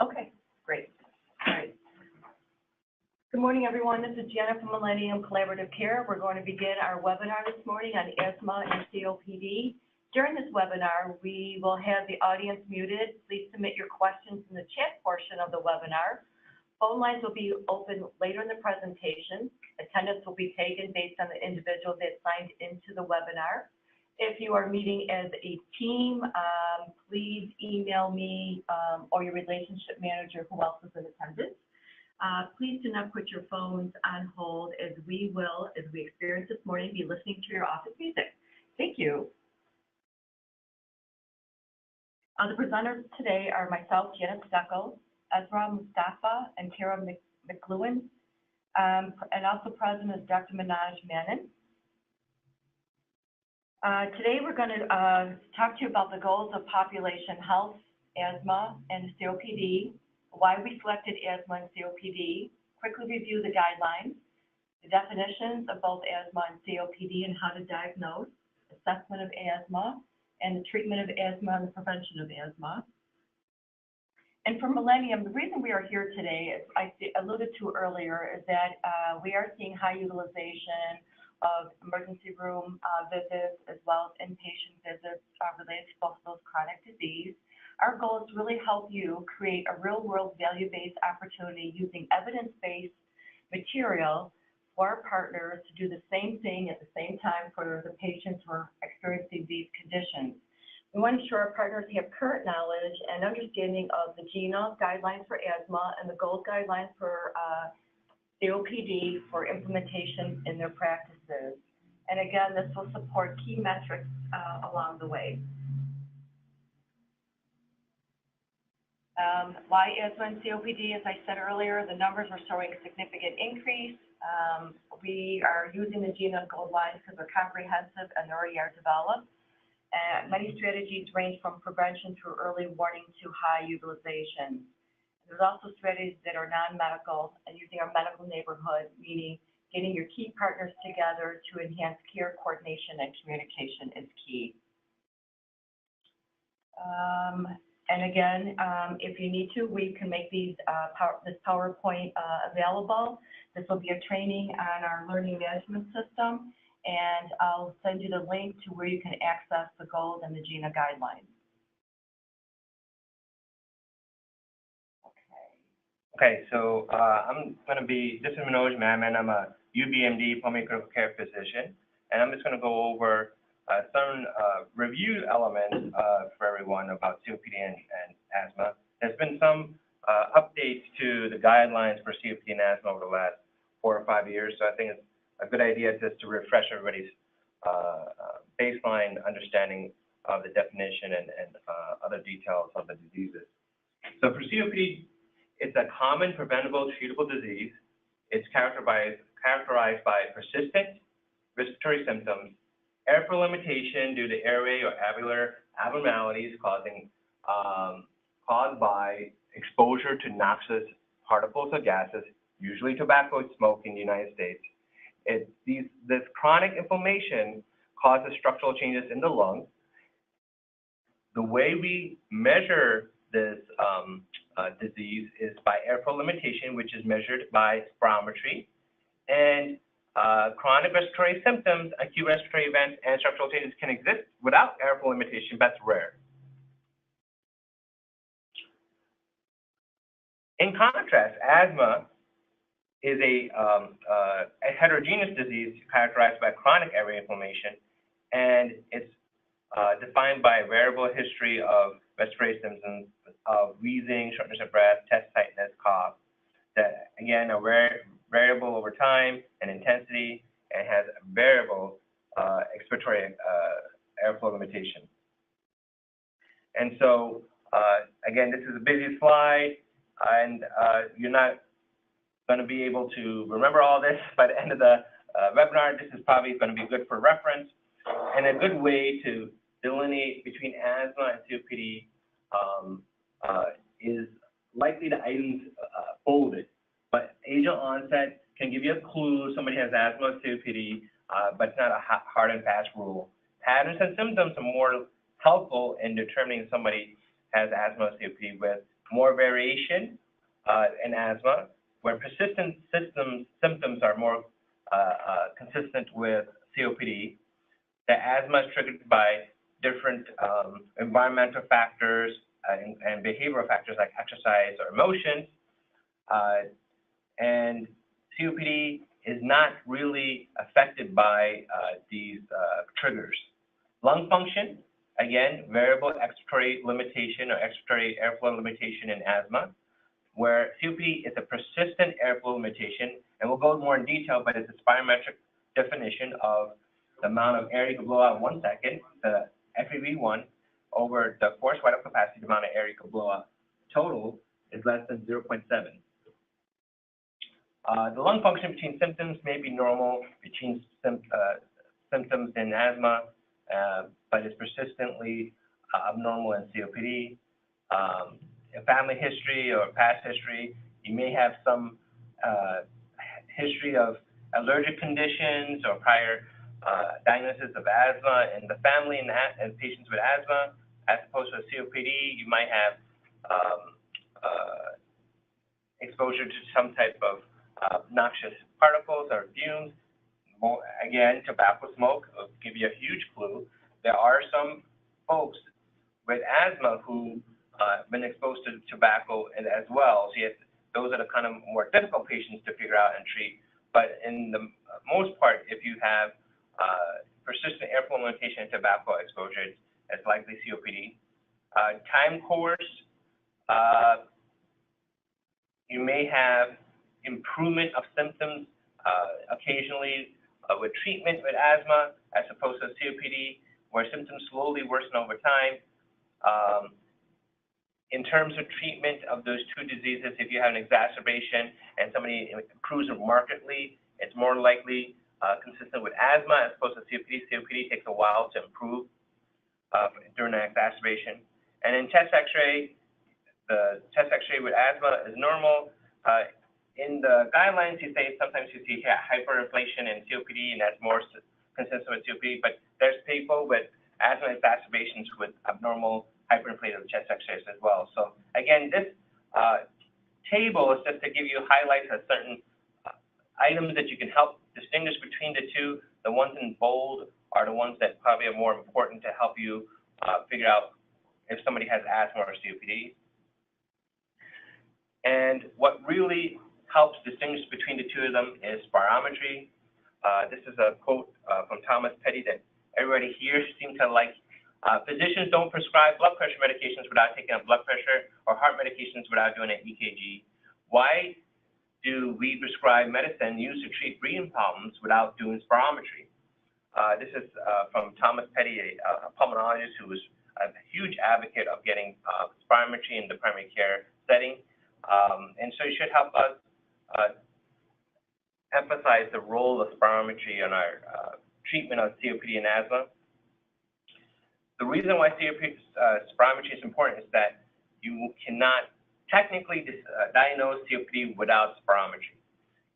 Okay, great. All right. Good morning, everyone. This is Jenna from Millennium Collaborative Care. We're going to begin our webinar this morning on asthma and COPD. During this webinar, we will have the audience muted. Please submit your questions in the chat portion of the webinar. Phone lines will be open later in the presentation. Attendance will be taken based on the individual that signed into the webinar. If you are meeting as a team, please email me or your relationship manager who else is in attendance. Please do not put your phones on hold, as we will, as we experienced this morning, be listening to your office music. Thank you. The presenters today are myself, Janet Steckel, Ezra Mustafa, and Tara McLuhan, and also present is Dr. Manoj Menon. Today we're going to talk to you about the goals of population health, asthma, and COPD, why we selected asthma and COPD, quickly review the guidelines, the definitions of both asthma and COPD and how to diagnose, assessment of asthma, and the treatment of asthma and the prevention of asthma. And for Millennium, the reason we are here today, as I alluded to earlier, is that we are seeing high utilization of emergency room visits as well as inpatient visits related to both of those chronic disease. Our goal is to really help you create a real-world value-based opportunity using evidence-based material for our partners to do the same thing at the same time for the patients who are experiencing these conditions. We want to ensure our partners have current knowledge and understanding of the GINA guidelines for asthma and the GOLD guidelines for COPD for implementation in their practices. And again, this will support key metrics along the way. Why asthma and COPD? As I said earlier, the numbers are showing a significant increase. We are using the GINA GOLD lines because they're comprehensive and they already are developed. Many strategies range from prevention through early warning to high utilization. There's also strategies that are non-medical and using our medical neighborhood, meaning getting your key partners together to enhance care coordination and communication is key. And again, if you need to, we can make these this PowerPoint available. This will be a training on our learning management system, and I'll send you the link to where you can access the GOLD and the GINA guidelines. Okay, so this is Manoj Menon. I'm a UBMD pulmonary critical care physician, and I'm just going to go over some review elements for everyone about COPD and asthma. There's been some updates to the guidelines for COPD and asthma over the last 4 or 5 years, so I think it's a good idea just to refresh everybody's baseline understanding of the definition and other details of the diseases. So for COPD, it's a common, preventable, treatable disease. It's characterized by persistent respiratory symptoms, airflow limitation due to airway or alveolar abnormalities caused by exposure to noxious particles or gases, usually tobacco smoke in the United States. This chronic inflammation causes structural changes in the lungs. The way we measure this disease is by airflow limitation, which is measured by spirometry, and chronic respiratory symptoms, acute respiratory events, and structural changes can exist without airflow limitation, but it's rare. In contrast, asthma is a heterogeneous disease characterized by chronic airway inflammation, and it's defined by a variable history of respiratory symptoms of wheezing, shortness of breath, chest tightness, cough, that again are variable over time and intensity, and has variable expiratory airflow limitation. And so, again, this is a busy slide, and you're not going to be able to remember all this by the end of the webinar. This is probably going to be good for reference, and a good way to delineate between asthma and COPD is likely the items bolded, but age of onset can give you a clue somebody has asthma or COPD, but it's not a hard and fast rule. Patterns and symptoms are more helpful in determining somebody has asthma or COPD, with more variation in asthma, where persistent symptoms are more consistent with COPD. The asthma is triggered by different environmental factors and behavioral factors like exercise or emotion. And COPD is not really affected by these triggers. Lung function, again, variable expiratory limitation or expiratory airflow limitation in asthma, where COPD is a persistent airflow limitation, and we'll go more in detail, but it's a spirometric definition of the amount of air you can blow out in 1 second, the FEV1, over the forced vital capacity, the amount of air you can blow out total is less than 0.7. The lung function between symptoms may be normal between symptoms in asthma, but is persistently abnormal in COPD. A family history or past history, you may have some history of allergic conditions or prior diagnosis of asthma in the family and patients with asthma, as opposed to COPD. You might have exposure to some type of noxious particles or fumes. Again, tobacco smoke will give you a huge clue. There are some folks with asthma who have been exposed to tobacco as well. So those are the kind of more difficult patients to figure out and treat. But in the most part, if you have persistent airflow limitation and tobacco exposure, it's likely COPD. Time course, you may have improvement of symptoms occasionally with treatment with asthma as opposed to COPD, where symptoms slowly worsen over time. In terms of treatment of those two diseases, if you have an exacerbation and somebody improves markedly, it's more likely consistent with asthma as opposed to COPD. COPD takes a while to improve during an exacerbation. And in chest X-ray, the chest X-ray with asthma is normal. In the guidelines, sometimes you see hyperinflation in COPD, and that's more consistent with COPD. But there's people with asthma exacerbations with abnormal hyperinflated chest X-rays as well. So again, this table is just to give you highlights of certain items that you can help distinguish between the two. The ones in bold are the ones that probably are more important to help you figure out if somebody has asthma or COPD. And what really helps distinguish between the two of them is spirometry. This is a quote from Thomas Petty that everybody here seems to like. Physicians don't prescribe blood pressure medications without taking up blood pressure or heart medications without doing an EKG. Why do we prescribe medicine used to treat breathing problems without doing spirometry? This is from Thomas Petty, a pulmonologist who was a huge advocate of getting spirometry in the primary care setting. And so it should help us emphasize the role of spirometry in our treatment of COPD and asthma. The reason why spirometry is important is that you cannot technically diagnose COPD without spirometry.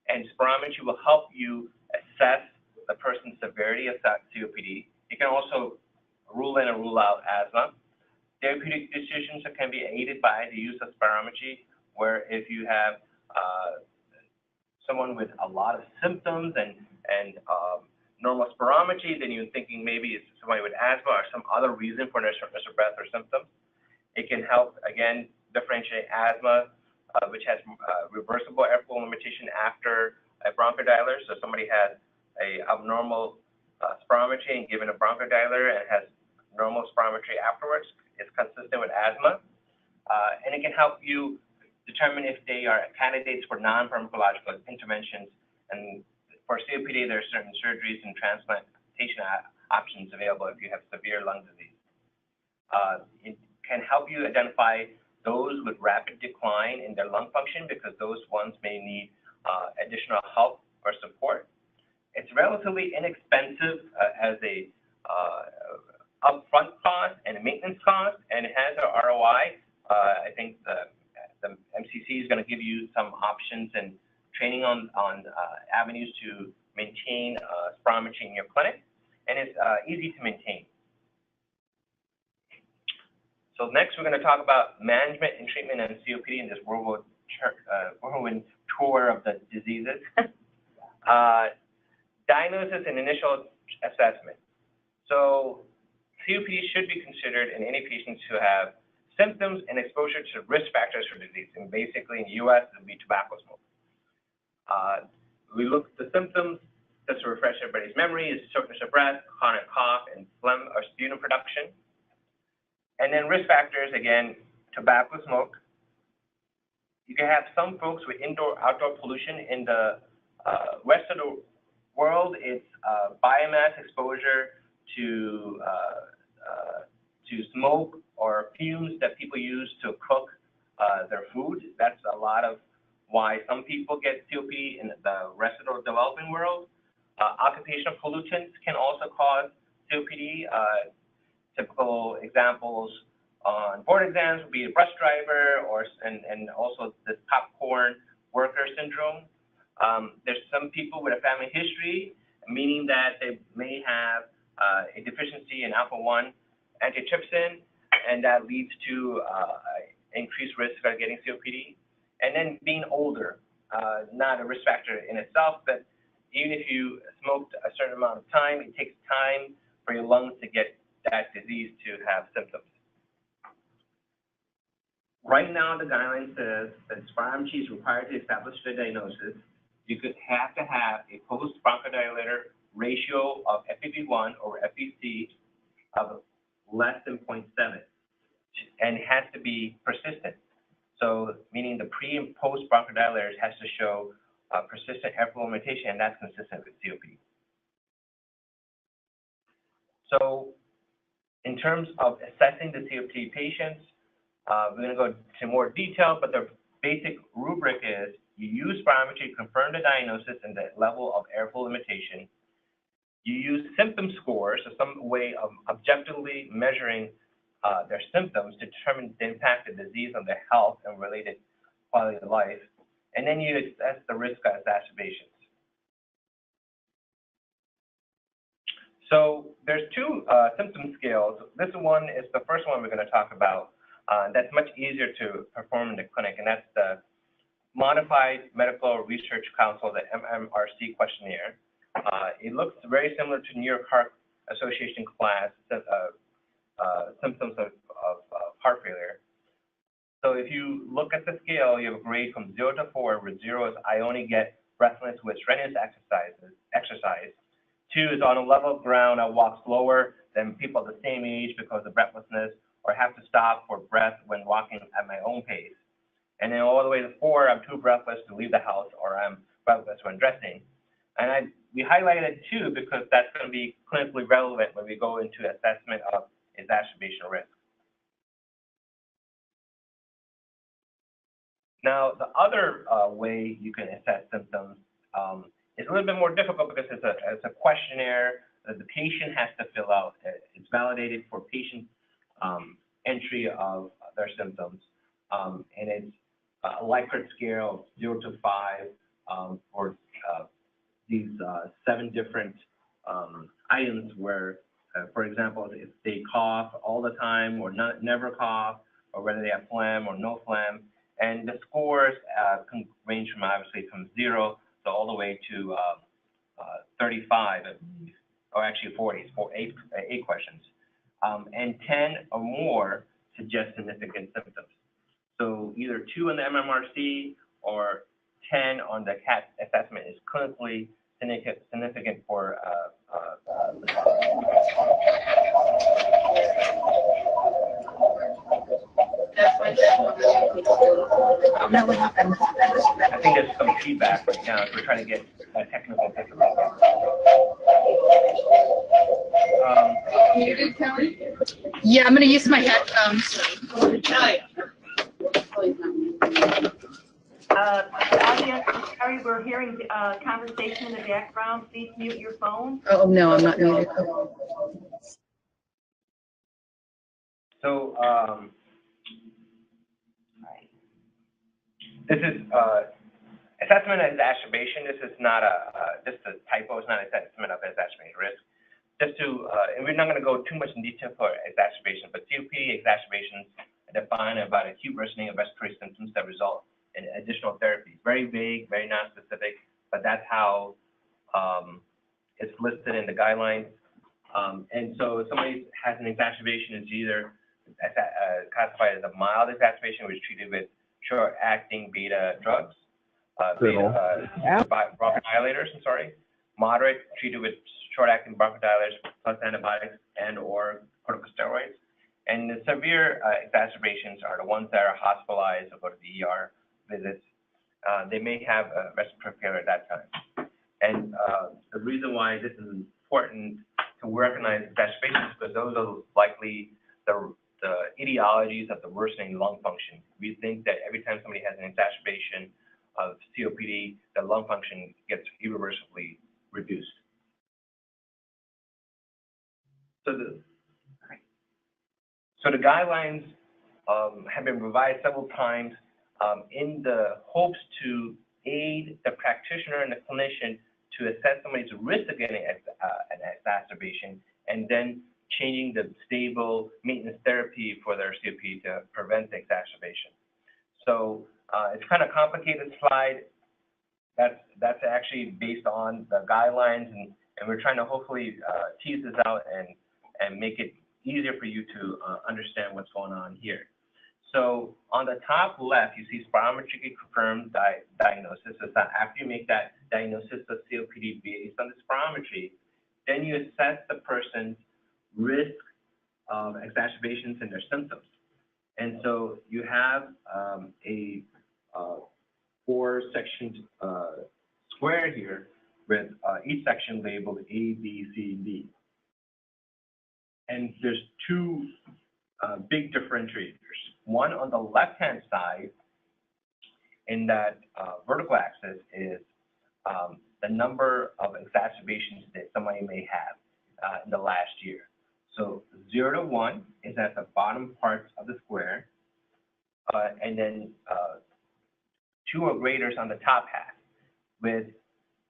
And spirometry will help you assess the person's severity of COPD. It can also rule in or rule out asthma. Therapeutic decisions can be aided by the use of spirometry, where if you have someone with a lot of symptoms and normal spirometry, then you're thinking maybe it's somebody with asthma or some other reason for shortness of breath or symptoms. It can help, again, differentiate asthma, which has reversible airflow limitation after a bronchodilator. So somebody has a abnormal spirometry and given a bronchodilator and has normal spirometry afterwards, it's consistent with asthma. And it can help you determine if they are candidates for non-pharmacological interventions. And for COPD, there are certain surgeries and transplantation options available if you have severe lung disease. It can help you identify those with rapid decline in their lung function because those ones may need additional help or support. It's relatively inexpensive as a upfront cost and a maintenance cost, and it has an ROI. I think the MCC is going to give you some options and training on avenues to maintain spirometry in your clinic, and it's easy to maintain. So next, we're going to talk about management and treatment of COPD in this whirlwind tour of the diseases. Diagnosis and initial assessment. So COPD should be considered in any patients who have symptoms and exposure to risk factors for disease. And basically, in the U.S., it would be tobacco smoke. We look at the symptoms, just to refresh everybody's memory, is shortness of breath, chronic cough, and phlegm or sputum production. And then risk factors, again, tobacco smoke. You can have some folks with indoor-outdoor pollution. In the rest of the world, it's biomass exposure to smoke or fumes that people use to cook their food. That's a lot of why some people get COPD in the rest of the developing world. Occupational pollutants can also cause COPD. Typical examples on board exams would be a bus driver and also the popcorn worker syndrome. There's some people with a family history, meaning that they may have a deficiency in alpha-1 antitrypsin, and that leads to increased risk of getting COPD. And then being older, not a risk factor in itself, but even if you smoked a certain amount of time, it takes time for your lungs to get that disease to have symptoms. Right now, the guideline says that spirometry is required to establish the diagnosis. You could have to have a post-bronchodilator ratio of FEV1 or FVC of less than 0.7, and it has to be persistent. So meaning the pre and post bronchodilators has to show persistent airflow limitation, and that's consistent with COPD. So in terms of assessing the COPD patients, we're going to go into more detail, but the basic rubric is you use spirometry to confirm the diagnosis and the level of airflow limitation. You use symptom scores, so some way of objectively measuring their symptoms to determine the impact of disease on their health and related quality of life. And then you assess the risk of exacerbations. So there's two symptom scales. This one is the first one we're going to talk about. That's much easier to perform in the clinic, and that's the Modified Medical Research Council, the MMRC questionnaire. It looks very similar to New York Heart Association class symptoms of heart failure. So if you look at the scale, you have a grade from 0 to 4, where 0 is I only get breathless with strenuous exercise. 2 is on a level ground, I walk slower than people of the same age because of breathlessness, or have to stop for breath when walking at my own pace. And then all the way to 4, I'm too breathless to leave the house, or I'm breathless when dressing. And we highlighted 2 because that's going to be clinically relevant when we go into assessment of exacerbation risk. Now, the other way you can assess symptoms is a little bit more difficult because it's a questionnaire that the patient has to fill out. It's validated for patient entry of their symptoms, and it's a Likert scale of 0 to 5 for these 7 different items where, for example, if they cough all the time or never cough, or whether they have phlegm or no phlegm. And the scores can range from obviously from 0 to all the way to 35, or actually 40, it's 8 questions. And 10 or more suggest significant symptoms. So either 2 on the MMRC or 10 on the CAT assessment is clinically significant for the trial. No, what happened? I think there's some feedback right now, so we're trying to get technical difficulties. Yeah, I'm going to use my headphones. Audience, sorry, we're hearing conversation in the background. Please mute your phone. Oh, no, I'm not muted. So this is assessment of exacerbation. This is not just a typo. It's not an assessment of exacerbation risk. just to, and we're not going to go too much in detail for exacerbation, but COPD exacerbations are defined about acute worsening of respiratory symptoms that result in additional therapies. Very vague, very non-specific, but that's how it's listed in the guidelines. And so if somebody has an exacerbation, it's either classified as a mild exacerbation, which is treated with short-acting beta drugs, bronchodilators, I'm sorry, moderate, treated with short-acting bronchodilators plus antibiotics and or corticosteroids. And the severe exacerbations are the ones that are hospitalized or go to the ER visits. They may have a respiratory failure at that time. And the reason why this is important to recognize exacerbations is because those are likely the etiologies of the worsening lung function. We think that every time somebody has an exacerbation of COPD, the lung function gets irreversibly reduced. So the guidelines have been revised several times in the hopes to aid the practitioner and the clinician to assess somebody's risk of getting an exacerbation, and then changing the stable maintenance therapy for their COPD to prevent the exacerbation. So it's kind of complicated slide. That's actually based on the guidelines, and we're trying to hopefully tease this out and make it easier for you to understand what's going on here. So on the top left, you see spirometry confirmed diagnosis. So after you make that diagnosis of COPD based on the spirometry, then you assess the person's risk of exacerbations and their symptoms. And so you have a four-sectioned square here with each section labeled A, B, C, and D. And there's two big differentiators. One on the left-hand side in that vertical axis is the number of exacerbations that somebody may have in the last year. So 0 to 1 is at the bottom parts of the square, and then 2 or greater is on the top half, with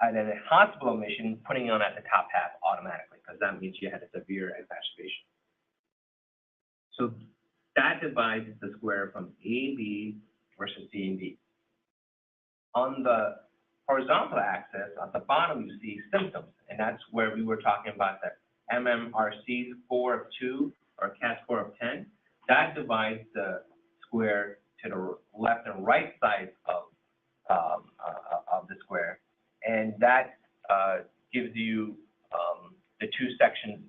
and then a hospital admission putting on at the top half automatically, because that means you had a severe exacerbation. So that divides the square from A, B versus C and D. On the horizontal axis, at the bottom, you see symptoms, and that's where we were talking about the MMRC score of 2 or CAT score of 10. That divides the square to the left and right sides of the square, and that gives you the two sections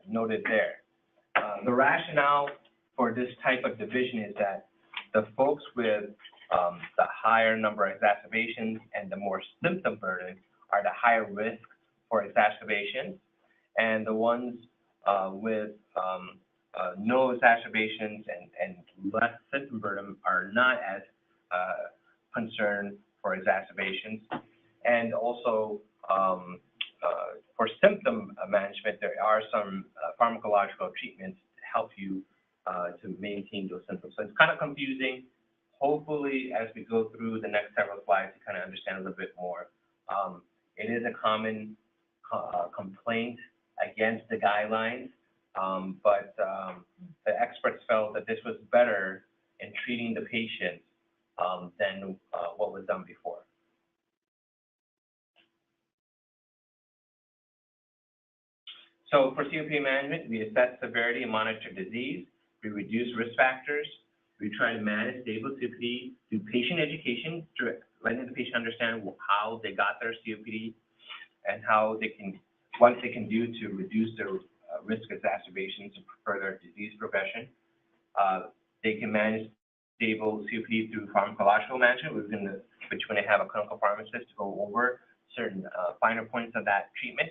noted there. The rationale for this type of division is that the folks with the higher number of exacerbations and the more symptom burden are the higher risk for exacerbations, and the ones with no exacerbations and less symptom burden are not as concerned for exacerbations. And also for symptom management, there are some pharmacological treatments to help you to maintain those symptoms. So it's kind of confusing. Hopefully, as we go through the next several slides, you kind of understand a little bit more. It is a common complaint against the guidelines, but the experts felt that this was better in treating the patient than what was done before. So for COPD management, we assess severity and monitor disease. We reduce risk factors. We try to manage stable COPD through patient education, through letting the patient understand how they got their COPD and how they can, what they can do to reduce their risk of exacerbations and further disease progression. They can manage stable COPD through pharmacological management, which when they have a clinical pharmacist to go over certain finer points of that treatment.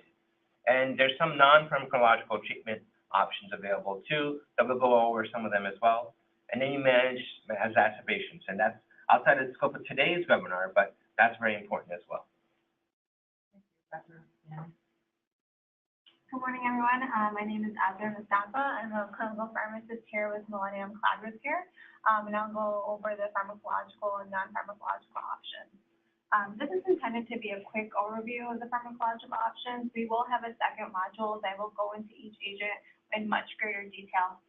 And there's some non-pharmacological treatment options available too, that we'll go over some of them as well. And then you manage exacerbations, and that's outside of the scope of today's webinar, but that's very important as well. Thank you, Dr. Yeah. Good morning, everyone. My name is Azra Mustafa. I'm a clinical pharmacist here with Millennium Cloud Risk Care, and I'll go over the pharmacological and non-pharmacological options. This is intended to be a quick overview of the pharmacological options. We will have a second module that will go into each agent in much greater detail.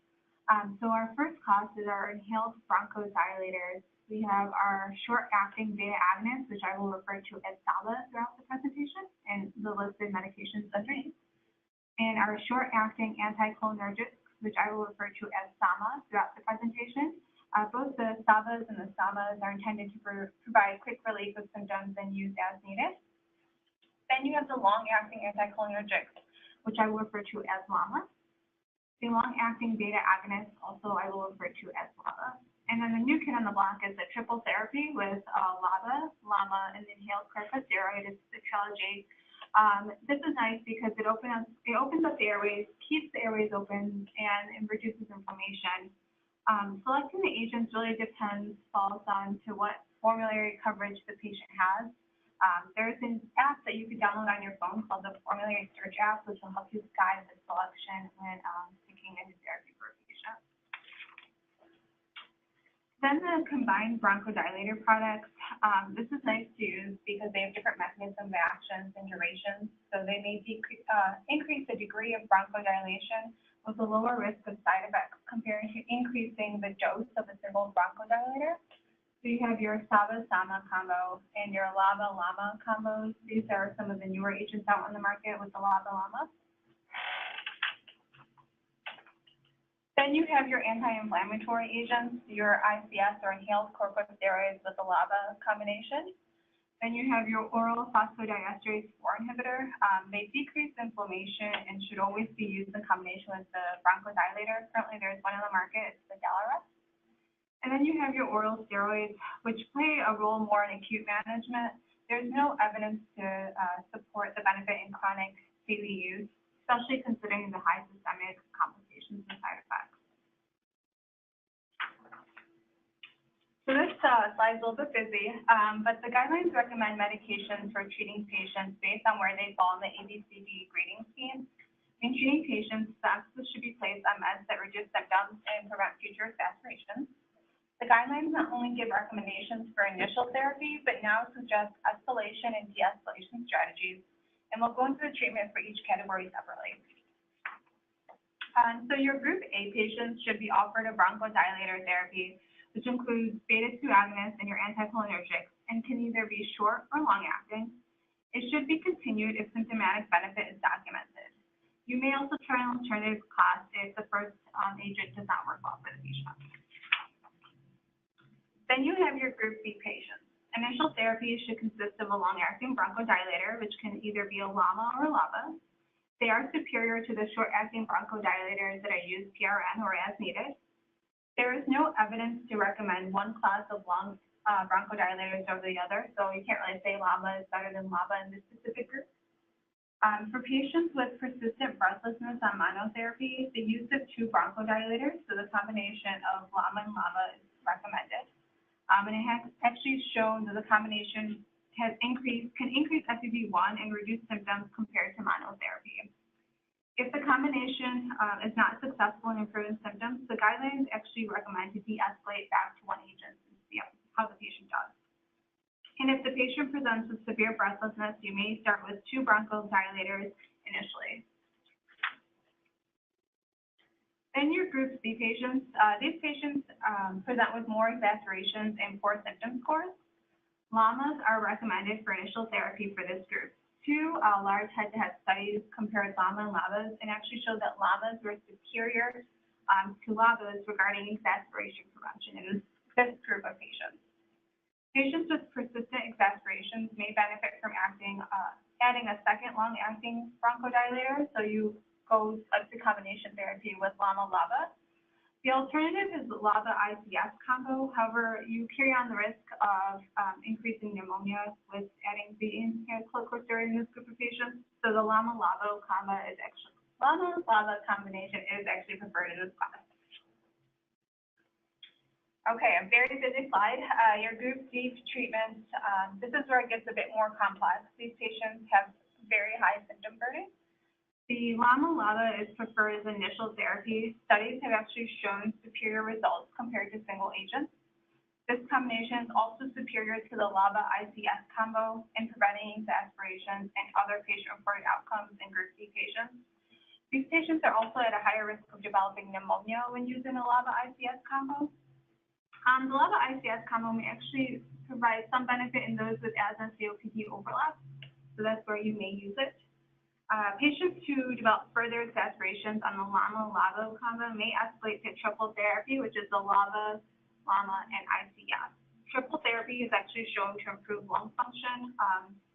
So our first class is our inhaled bronchodilators. We have our short-acting beta agonists, which I will refer to as SABA throughout the presentation, and the listed medications underneath. And our short-acting anticholinergics, which I will refer to as SAMA throughout the presentation. Both the SABAs and the SAMAs are intended to provide quick relief of symptoms and used as needed. Then you have the long-acting anticholinergics, which I will refer to as LAMA. The long-acting beta agonist, also I will refer to as LABA. And then the new kid on the block is the triple therapy with LABA, LAMA, and the inhaled corticosteroid. It's the trilogy. This is nice because it opens up the airways, keeps the airways open, and reduces inflammation. Selecting the agents really falls on to what formulary coverage the patient has. There's an app that you can download on your phone called the Formulary Search app, which will help you guide the selection when picking a new therapy for a patient. Then the combined bronchodilator products. This is nice to use because they have different mechanisms of actions and durations. So they may increase the degree of bronchodilation with a lower risk of side effects compared to increasing the dose of a single bronchodilator. So you have your SABA-SAMA combo and your LABA-LAMA combos. These are some of the newer agents out on the market with the LABA-LAMA. Then you have your anti-inflammatory agents, your ICS or inhaled corticosteroids with the LABA combination. Then you have your oral phosphodiesterase 4 inhibitor. They decrease inflammation and should always be used in combination with the bronchodilator. Currently, there's one on the market. It's the Dalarex. And then you have your oral steroids, which play a role more in acute management. There's no evidence to support the benefit in chronic daily use, especially considering the high systemic complications and side effects. So this slide's a little bit busy, but the guidelines recommend medications for treating patients based on where they fall in the ABCD grading scheme. In treating patients, the emphasis should be placed on meds that reduce symptoms and prevent future exacerbations. The guidelines not only give recommendations for initial therapy, but now suggest escalation and de-escalation strategies, and we'll go into the treatment for each category separately. So your group A patients should be offered a bronchodilator therapy, which includes beta-2 agonists and your anticholinergics, and can either be short or long-acting. It should be continued if symptomatic benefit is documented. You may also try an alternative class if the first agent does not work well for the patient. Then you have your group B patients. Initial therapy should consist of a long-acting bronchodilator, which can either be a LAMA or LABA. They are superior to the short-acting bronchodilators that are used PRN or as needed. There is no evidence to recommend one class of long bronchodilators over the other, so you can't really say LAMA is better than LABA in this specific group. For patients with persistent breathlessness on monotherapy, the use of 2 bronchodilators, so the combination of LAMA and LABA is recommended. And it has actually shown that the combination can increase FEV1 and reduce symptoms compared to monotherapy. If the combination is not successful in improving symptoms, the guidelines actually recommend to de-escalate back to one agent and see how the patient does. And if the patient presents with severe breathlessness, you may start with 2 bronchodilators initially. Then your group C patients, these patients present with more exacerbations and poor symptom scores. LAMAs are recommended for initial therapy for this group. 2 large head-to-head studies compared LAMA and LABAs and actually showed that LAMAs were superior to LABAs regarding exacerbation prevention in this group of patients. Patients with persistent exacerbations may benefit from adding a second long-acting bronchodilator, so you go to combination therapy with LAMA-LABA. The alternative is the LABA-ICS combo. However, you carry on the risk of increasing pneumonia with adding the inhaled corticosteroid in this group of patients. So the LAMA-LABA combination is actually preferred in this class. Okay, a very busy slide. Your group D treatments, this is where it gets a bit more complex. These patients have very high symptom burden. The LAMA-LABA is preferred as initial therapy. Studies have actually shown superior results compared to single agents. This combination is also superior to the LABA-ICS combo in preventing exacerbations and other patient-reported outcomes in Group C patients. These patients are also at a higher risk of developing pneumonia when using the LABA-ICS combo. The LABA-ICS combo may actually provide some benefit in those with asthma COPD overlap, so that's where you may use it. Patients who develop further exacerbations on the LAMA-LABA combo may escalate to triple therapy, which is the LABA, LAMA, and ICS. Triple therapy is actually shown to improve lung function,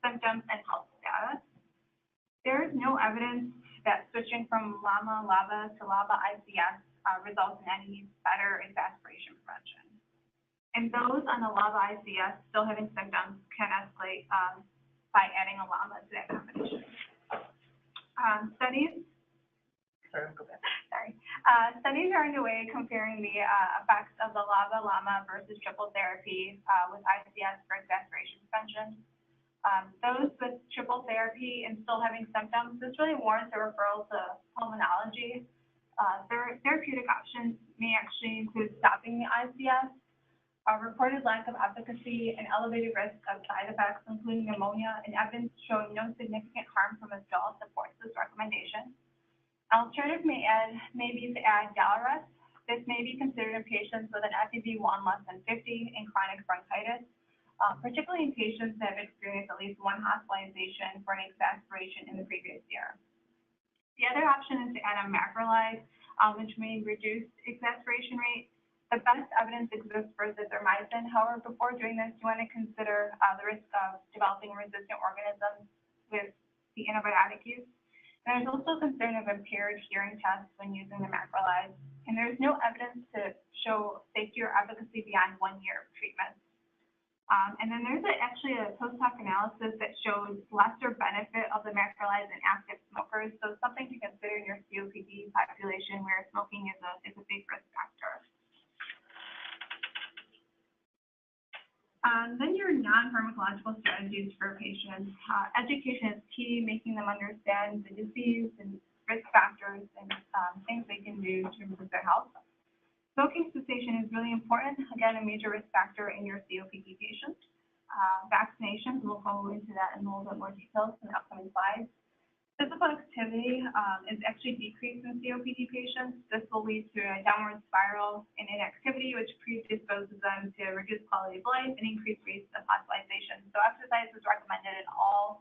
symptoms, and health status. There is no evidence that switching from LAMA-LABA to LABA-ICS results in any better exacerbation prevention. And those on the LABA-ICS still having symptoms can escalate by adding a LAMA to that combination. Studies are underway comparing the effects of the LABA-LAMA versus triple therapy with ICS for exacerbation prevention. Those with triple therapy and still having symptoms, this really warrants a referral to pulmonology. Therapeutic options may actually include stopping the ICS, reported lack of efficacy, and elevated risk of side effects, including pneumonia, and evidence showing no significant harm from withdrawal supports this recommendation. Alternative may be to add Adherence. This may be considered in patients with an FEV1 less than 50 and chronic bronchitis, particularly in patients that have experienced at least one hospitalization for an exacerbation in the previous year. The other option is to add a macrolide, which may reduce exacerbation rate. The best evidence exists for azithromycin. However, before doing this, you want to consider the risk of developing resistant organisms with the antibiotic use. And there's also concern of impaired hearing tests when using the macrolides. And there's no evidence to show safety or efficacy beyond 1 year of treatment. And then there's actually a post-hoc analysis that shows lesser benefit of the macrolides in active smokers. So something to consider in your COPD population where smoking is a big risk factor. Then your non-pharmacological strategies for patients. Education is key, making them understand the disease and risk factors and things they can do to improve their health. Smoking cessation is really important, again, a major risk factor in your COPD patients. Vaccinations, we'll go into that in a little bit more detail in the upcoming slides. Physical activity is actually decreased in COPD patients. This will lead to a downward spiral in inactivity, which predisposes them to reduced quality of life and increased rates of hospitalization. So exercise is recommended in all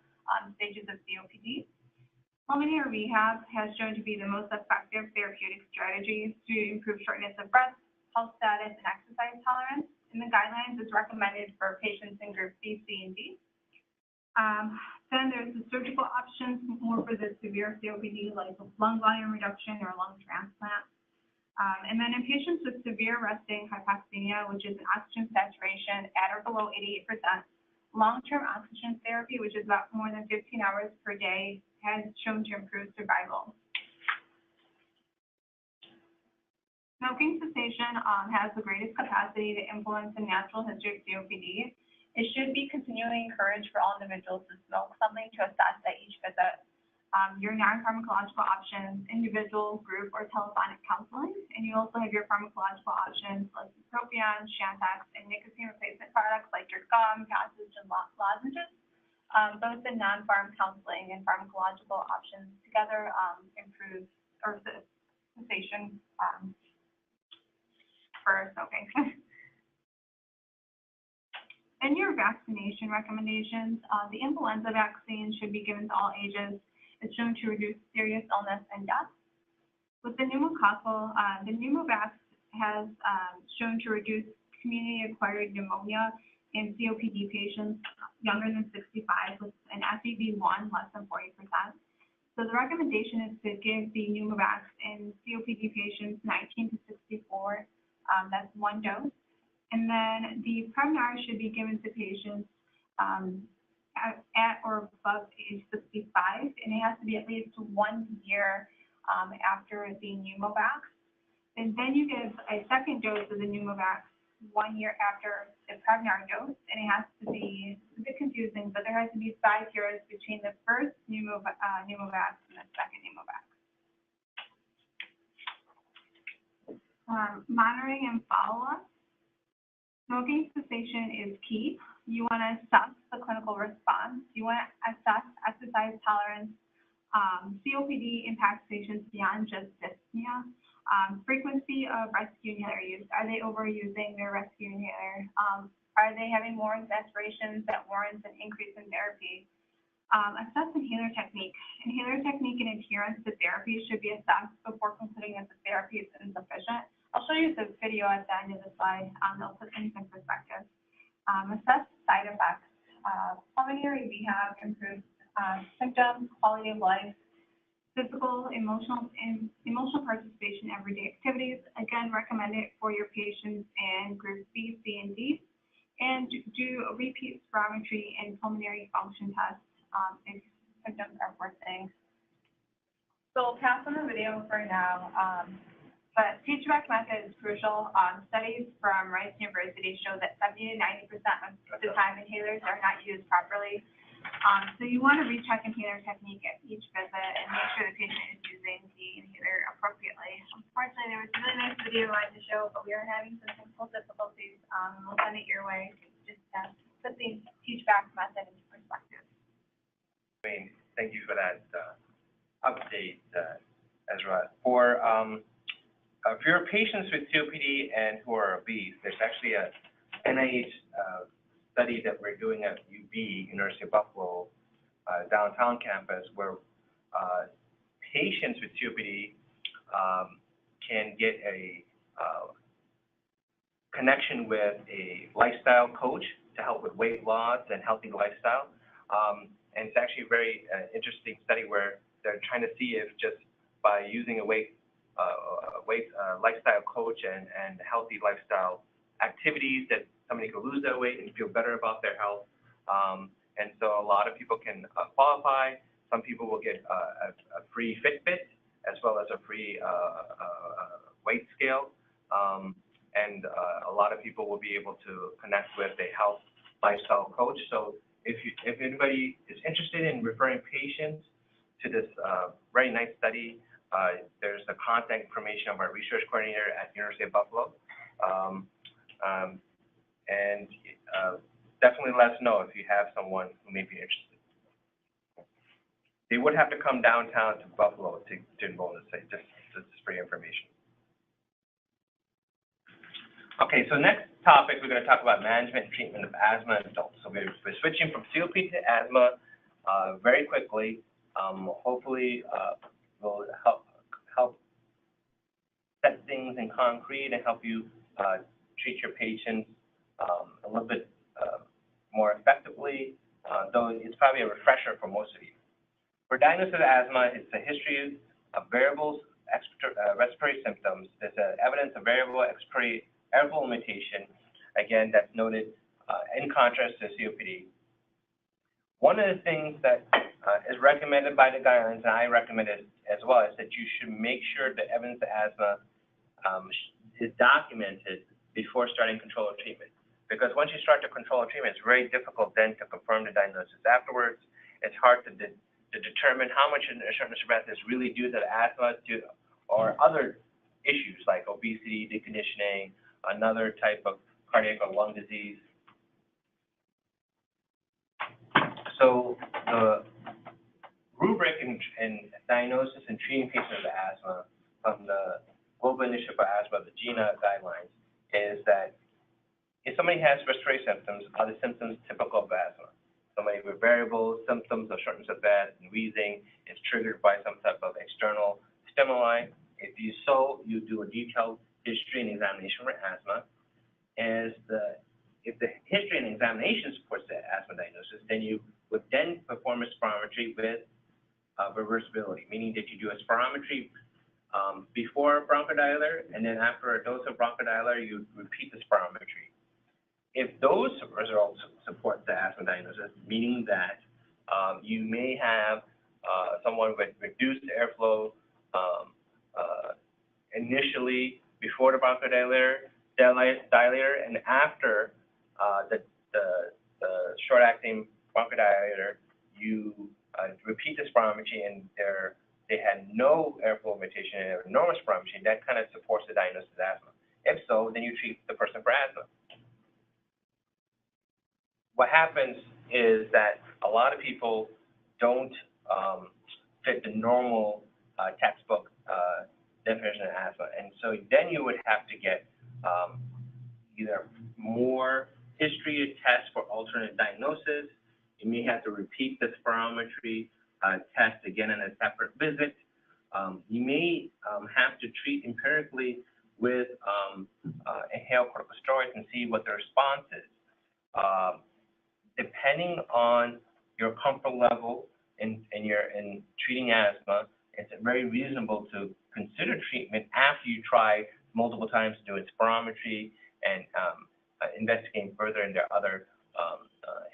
stages of COPD. Pulmonary rehab has shown to be the most effective therapeutic strategy to improve shortness of breath, health status, and exercise tolerance. In the guidelines, it's recommended for patients in Group B, C, and D. Then there's the surgical options, more for the severe COPD, like lung volume reduction or lung transplant. And then in patients with severe resting hypoxemia, which is an oxygen saturation at or below 88%, long-term oxygen therapy, which is about more than 15 hours per day, has shown to improve survival. Smoking cessation has the greatest capacity to influence the natural history of COPD. It should be continually encouraged for all individuals to smoke something to assess at each visit. Your non-pharmacological options, individual, group, or telephonic counseling. And you also have your pharmacological options like bupropion, Chantix, and nicotine replacement products like your gum, passage, and lozenges. Both the non-pharm counseling and pharmacological options together improve or cessation for smoking. In your vaccination recommendations, the influenza vaccine should be given to all ages. It's shown to reduce serious illness and death. With the pneumococcal, the Pneumovax has shown to reduce community-acquired pneumonia in COPD patients younger than 65 with an FEV1 less than 40%. So the recommendation is to give the Pneumovax in COPD patients 19 to 64. That's 1 dose. And then the Prevnar should be given to patients at or above age 65, and it has to be at least 1 year after the Pneumovax. And then you give a second dose of the Pneumovax 1 year after the Prevnar dose, and it has to be, it's a bit confusing, but there has to be 5 years between the first Pneumovax and the second Pneumovax. Monitoring and follow-up. Smoking cessation is key. You want to assess the clinical response. You want to assess exercise tolerance. COPD impacts patients beyond just dyspnea. Frequency of rescue inhaler use. Are they overusing their rescue inhaler? Are they having more exacerbations that warrants an increase in therapy? Assess inhaler technique. Inhaler technique and adherence to therapy should be assessed before concluding that the therapy is insufficient. I'll show you the video at the end of the slide. It'll put things in perspective. Assess side effects. Pulmonary rehab improves symptoms, quality of life, physical, emotional participation in everyday activities. Again, recommend it for your patients in groups B, C, and D. And do a repeat spirometry and pulmonary function tests if symptoms are worsening. So I'll pass on the video for now. But feedback method is crucial. Studies from Rice University show that 70 to 90% of the time inhalers are not used properly. So you want to recheck inhaler technique at each visit and make sure the patient is using the inhaler appropriately. Unfortunately, there was a really nice video I wanted to show, but we are having some technical difficulties. We'll send it your way. Just put the feedback method into perspective. Thank you for that update, Ezra. For your patients with COPD and who are obese, there's actually a NIH study that we're doing at UB, University of Buffalo, downtown campus, where patients with COPD can get a connection with a lifestyle coach to help with weight loss and healthy lifestyle. And it's actually a very interesting study where they're trying to see if just by using a lifestyle coach and healthy lifestyle activities that somebody can lose their weight and feel better about their health. And so a lot of people can qualify. Some people will get a free Fitbit as well as a free weight scale. And a lot of people will be able to connect with a health lifestyle coach. So if anybody is interested in referring patients to this very nice study, there's the contact information of our research coordinator at University of Buffalo. And definitely let us know if you have someone who may be interested. They would have to come downtown to Buffalo to enroll in the study, just for your information. Okay, so next topic, we're going to talk about management and treatment of asthma in adults. So we're switching from COPD to asthma very quickly. Hopefully, will help set things in concrete and help you treat your patients a little bit more effectively, though it's probably a refresher for most of you. For diagnosis of asthma, it's a history of variable respiratory symptoms. There's evidence of variable expiratory air flow limitation, again, that's noted in contrast to COPD. One of the things that is recommended by the guidelines, and I recommend it as well, is that you should make sure the evidence of asthma is documented before starting control of treatment. Because once you start to control of treatment, it's very difficult then to confirm the diagnosis afterwards. It's hard to determine how much shortness of breath is really due to the asthma or other issues like obesity, deconditioning, another type of cardiac or lung disease. So the rubric in diagnosis and treating patients with asthma from the Global Initiative for Asthma, the GINA guidelines, is that if somebody has respiratory symptoms, are the symptoms typical of asthma? Somebody with variable symptoms of shortness of breath and wheezing is triggered by some type of external stimuli. If you do a detailed history and examination for asthma. If the history and examination supports the asthma diagnosis, then you would then perform a spirometry with reversibility, meaning that you do a spirometry before a bronchodilator, and then after a dose of bronchodilator, you repeat the spirometry. If those results support the asthma diagnosis, meaning that you may have someone with reduced airflow initially before the bronchodilator, and after the short-acting bronchodilator, you repeat the spirometry and they had no airflow limitation and a normal spirometry, that kind of supports the diagnosis of asthma. If so, then you treat the person for asthma. what happens is that a lot of people don't fit the normal textbook definition of asthma, and so then you would have to get either more history tests for alternate diagnosis. You may have to repeat the spirometry test again in a separate visit. You may have to treat empirically with inhaled corticosteroids and see what the response is. Depending on your comfort level in treating asthma, it's very reasonable to consider treatment after you try multiple times doing spirometry and investigating further in their other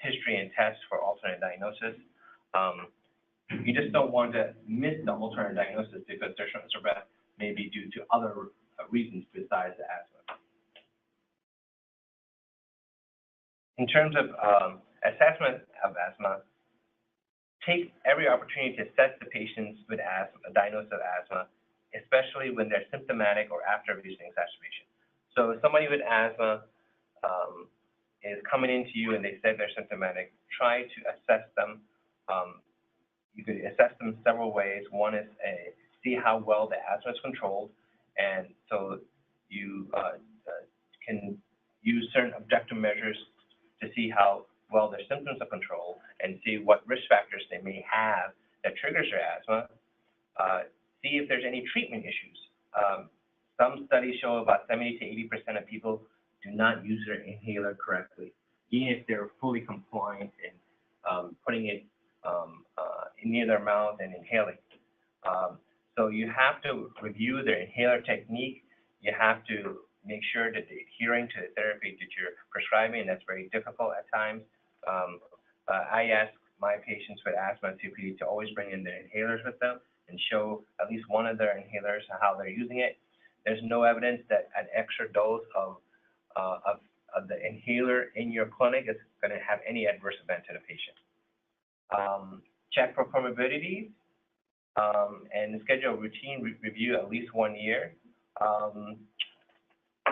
history and tests for alternate diagnosis. You just don't want to miss the alternate diagnosis because their shortness of breath may be due to other reasons besides the asthma. In terms of assessment of asthma, take every opportunity to assess the patients with asthma, a diagnosis of asthma, especially when they're symptomatic or after abusing exacerbation. So if somebody with asthma is coming into you and they said they're symptomatic, try to assess them. You could assess them several ways. One is see how well the asthma is controlled, and so you can use certain objective measures to see how well their symptoms are controlled and see what risk factors they may have that triggers their asthma. See if there's any treatment issues. Some studies show about 70 to 80% of people do not use their inhaler correctly, even if they're fully compliant in putting it near their mouth and inhaling. So you have to review their inhaler technique. You have to make sure that they're adhering to the therapy that you're prescribing, and that's very difficult at times. I ask my patients with asthma and COPD to always bring in their inhalers with them and show at least one of their inhalers and how they're using it. There's no evidence that an extra dose of the inhaler in your clinic is going to have any adverse event to the patient. Check for comorbidities and schedule a routine review at least 1 year.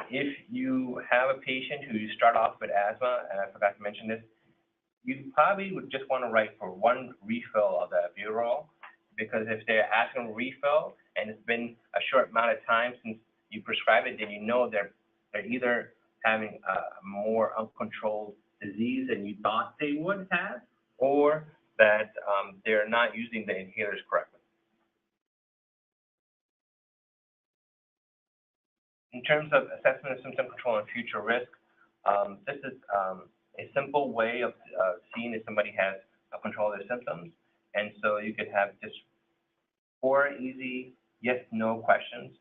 If you have a patient who you start off with asthma, and I forgot to mention this, you probably would just want to write for one refill of the referral, because if they're asking for refill and it's been a short amount of time since you prescribe it, then you know they're either having a more uncontrolled disease than you thought they would have, or that they're not using the inhalers correctly. In terms of assessment of symptom control and future risk, this is a simple way of seeing if somebody has control of their symptoms. And so you could have just 4 easy yes/no questions.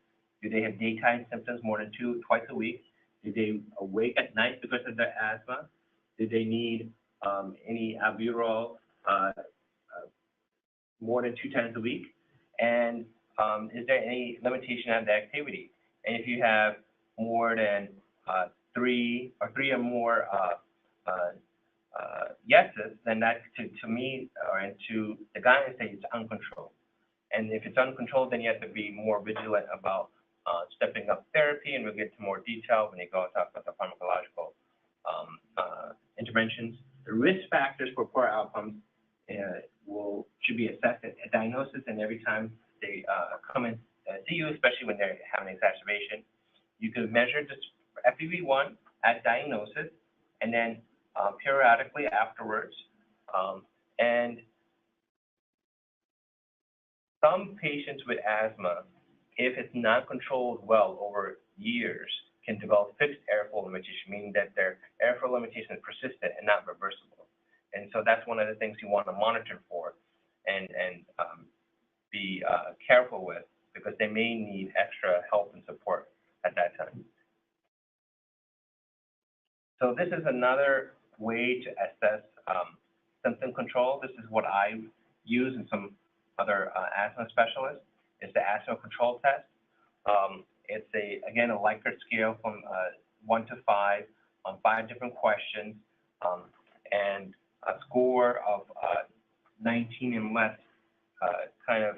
Do they have daytime symptoms more than twice a week? Do they awake at night because of their asthma? Do they need any albuterol more than 2 times a week? And is there any limitation on the activity? And if you have more than 3 or more yeses, then that to me or to the guidance say it's uncontrolled. And if it's uncontrolled, then you have to be more vigilant about stepping up therapy, and we'll get to more detail when you go and talk about the pharmacological interventions. The risk factors for poor outcomes should be assessed at diagnosis and every time they come in see you, especially when they're having exacerbation. You can measure this FEV1 at diagnosis and then periodically afterwards. And some patients with asthma, if it's not controlled well over years, can develop fixed airflow limitation, meaning that their airflow limitation is persistent and not reversible. And so that's one of the things you want to monitor for and be careful with, because they may need extra help and support at that time. So this is another way to assess symptom control. This is what I use and some other asthma specialists. It's the asthma control test. It's again a Likert scale from 1 to 5 on 5 different questions, and a score of 19 and less kind of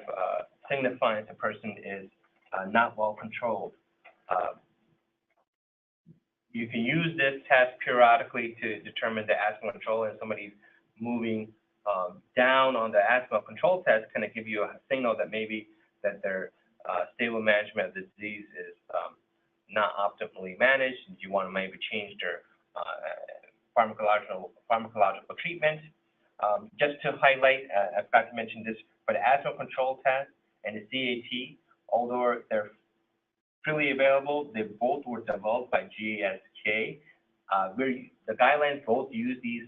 signifying the person is not well controlled. You can use this test periodically to determine the asthma control, and somebody's moving down on the asthma control test kind of give you a signal that maybe that their stable management of the disease is not optimally managed. You want to maybe change their pharmacological treatment. Just to highlight, I forgot to mention this, for the asthma control test and the CAT, although they're freely available, they both were developed by GSK. The guidelines both use these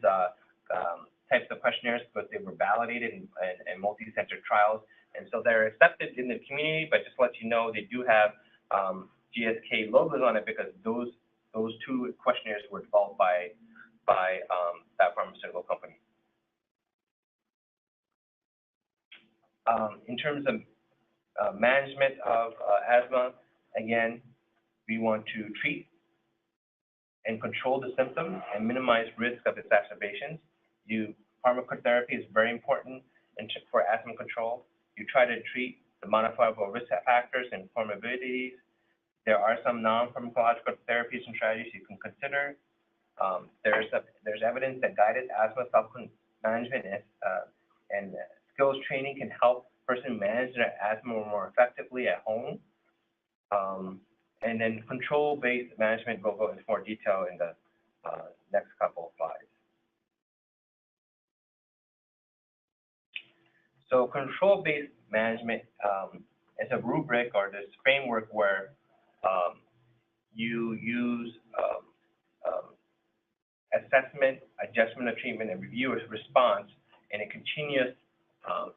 types of questionnaires because they were validated in multi-center trials, and so they're accepted in the community. But just to let you know, they do have GSK logos on it because those two questionnaires were developed by that pharmaceutical company. In terms of management of asthma, again, we want to treat and control the symptoms and minimize risk of exacerbations. Pharmacotherapy is very important for asthma control. You try to treat the modifiable risk factors and comorbidities. There are some non-pharmacological therapies and strategies you can consider. There's evidence that guided asthma self-management and skills training can help person manage their asthma more effectively at home. And then control-based management will go into more detail in the next couple of slides. So control-based management is a rubric or this framework where you use assessment, adjustment of treatment, and review of response in a continuous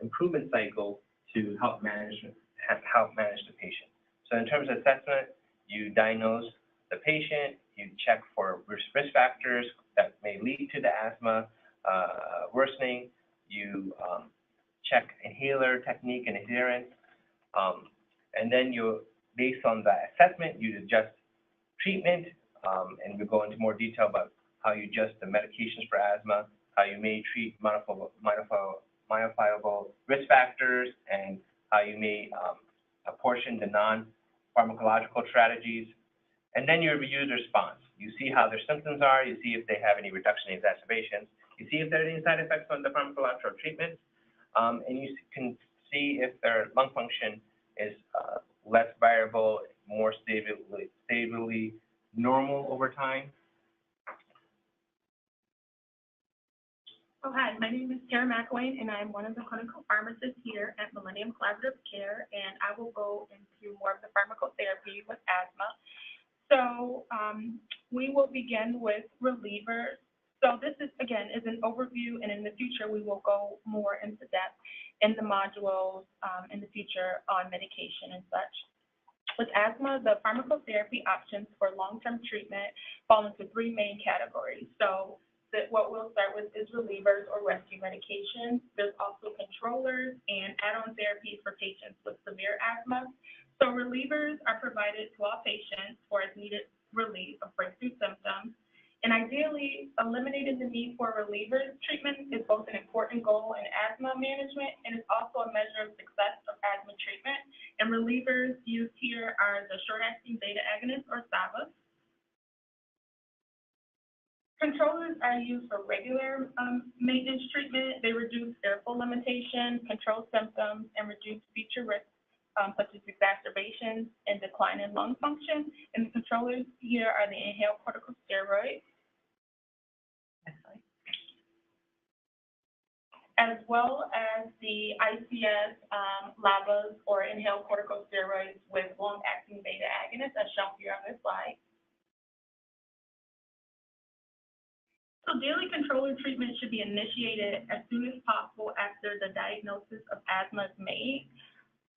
improvement cycle to help manage the patient. So in terms of assessment, you diagnose the patient, you check for risk factors that may lead to the asthma worsening, you check inhaler technique and adherence, and then based on the assessment, you adjust treatment, and we'll go into more detail about how you adjust the medications for asthma, how you may treat modifiable risk factors, and how you may apportion the non-pharmacological strategies. And then you review the response. You see how their symptoms are, you see if they have any reduction in exacerbations, you see if there are any side effects on the pharmacological treatment, and you can see if their lung function is less variable, more stably normal over time. Oh, hi, my name is Tara McElwain, and I'm one of the clinical pharmacists here at Millennium Collaborative Care, and I will go into more of the pharmacotherapy with asthma. So we will begin with relievers. So this is, again, is an overview, and in the future, we will go more into depth in the modules in the future on medication and such. With asthma, the pharmacotherapy options for long-term treatment fall into three main categories. So what we'll start with is relievers or rescue medications. There's also controllers and add-on therapies for patients with severe asthma. So relievers are provided to all patients for as needed relief of breakthrough symptoms. And ideally, eliminating the need for relievers treatment is both an important goal in asthma management and is also a measure of success of asthma treatment. And relievers used here are the short-acting beta agonists or SABAs. Controllers are used for regular maintenance treatment. They reduce airflow limitation, control symptoms, and reduce future risks such as exacerbations and decline in lung function. And the controllers here are the inhaled corticosteroids, as well as the ICS LABAs or inhaled corticosteroids with long-acting beta agonists, as shown here on this slide. So daily controller treatment should be initiated as soon as possible after the diagnosis of asthma is made.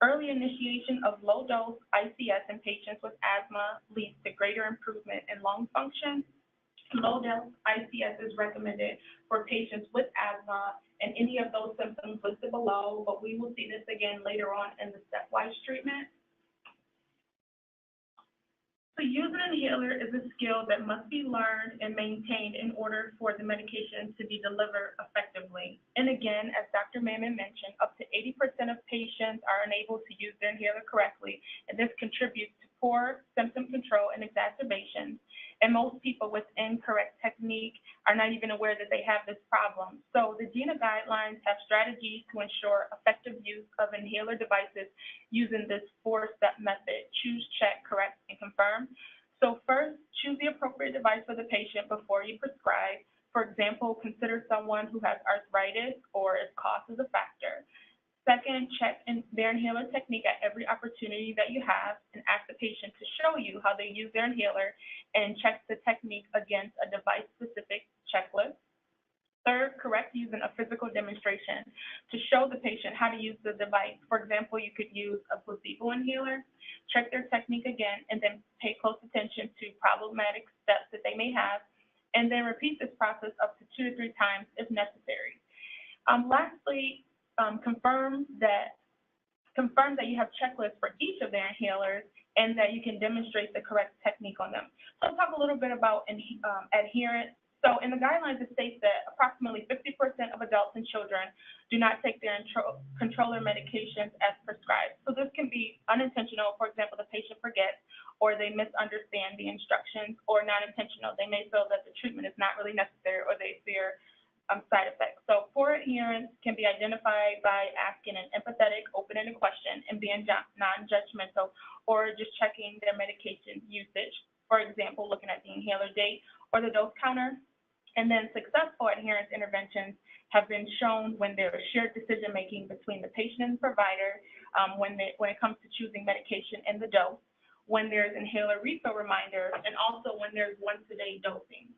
Early initiation of low-dose ICS in patients with asthma leads to greater improvement in lung function. Low-dose ICS is recommended for patients with asthma and any of those symptoms listed below, but we will see this again later on in the stepwise treatment. So use an inhaler is a skill that must be learned and maintained in order for the medication to be delivered effectively. And again, as Dr. Mammon mentioned, up to 80% of patients are unable to use their inhaler correctly, and this contributes to poor symptom control and exacerbations. and most people with incorrect technique are not even aware that they have this problem. So the GINA guidelines have strategies to ensure effective use of inhaler devices using this 4-step method: choose, check, correct, and confirm. So first, choose the appropriate device for the patient before you prescribe. For example, consider someone who has arthritis or if cost is a factor. Second, check their inhaler technique at every opportunity that you have and ask the patient to show you how they use their inhaler and check the technique against a device-specific checklist. Third, correct using a physical demonstration to show the patient how to use the device. For example, you could use a placebo inhaler, check their technique again, and then pay close attention to problematic steps that they may have, and then repeat this process up to 2 to 3 times if necessary. Lastly, confirm that you have checklists for each of their inhalers and that you can demonstrate the correct technique on them. So let's talk a little bit about adherence. So in the guidelines, it states that approximately 50% of adults and children do not take their controller medications as prescribed. So this can be unintentional. For example, the patient forgets or they misunderstand the instructions, or not intentional. They may feel that the treatment is not really necessary or they fear side effects. So poor adherence can be identified by asking an empathetic, open-ended question and being non-judgmental, or just checking their medication usage. For example, looking at the inhaler date or the dose counter. And then successful adherence interventions have been shown when there is shared decision-making between the patient and provider, when it comes to choosing medication and the dose, when there's inhaler refill reminders, and also when there's once-a-day dosing.